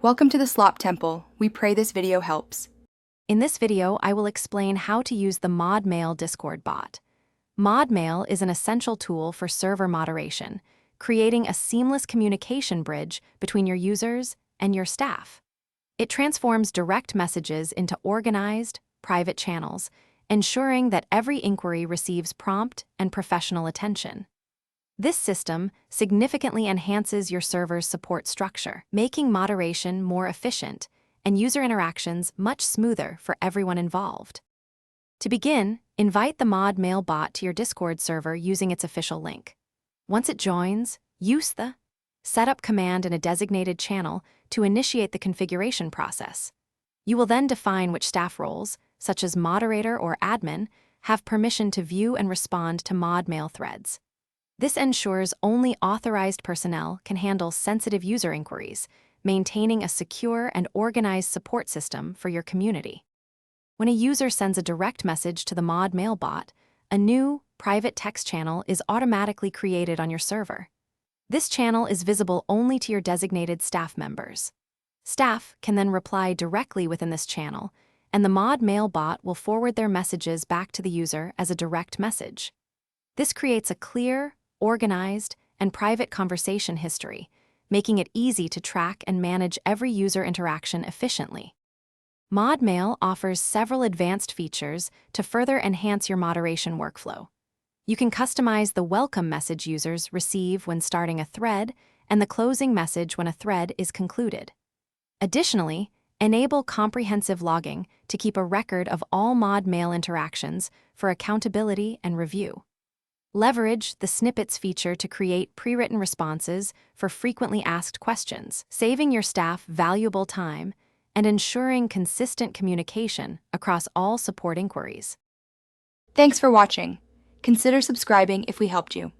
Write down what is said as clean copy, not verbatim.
Welcome to the Slop Temple. We pray this video helps. In this video, I will explain how to use the Modmail Discord bot. Modmail is an essential tool for server moderation, creating a seamless communication bridge between your users and your staff. It transforms direct messages into organized, private channels, ensuring that every inquiry receives prompt and professional attention. This system significantly enhances your server's support structure, making moderation more efficient and user interactions much smoother for everyone involved. To begin, invite the Modmail bot to your Discord server using its official link. Once it joins, use the Setup command in a designated channel to initiate the configuration process. You will then define which staff roles, such as moderator or admin, have permission to view and respond to Modmail threads. This ensures only authorized personnel can handle sensitive user inquiries, maintaining a secure and organized support system for your community. When a user sends a direct message to the Modmail bot, a new, private text channel is automatically created on your server. This channel is visible only to your designated staff members. Staff can then reply directly within this channel, and the Modmail bot will forward their messages back to the user as a direct message. This creates a clear, organized, and private conversation history, making it easy to track and manage every user interaction efficiently. Modmail offers several advanced features to further enhance your moderation workflow. You can customize the welcome message users receive when starting a thread and the closing message when a thread is concluded. Additionally, enable comprehensive logging to keep a record of all Modmail interactions for accountability and review. Leverage the snippets feature to create pre-written responses for frequently asked questions, saving your staff valuable time and ensuring consistent communication across all support inquiries. Thanks for watching. Consider subscribing if we helped you.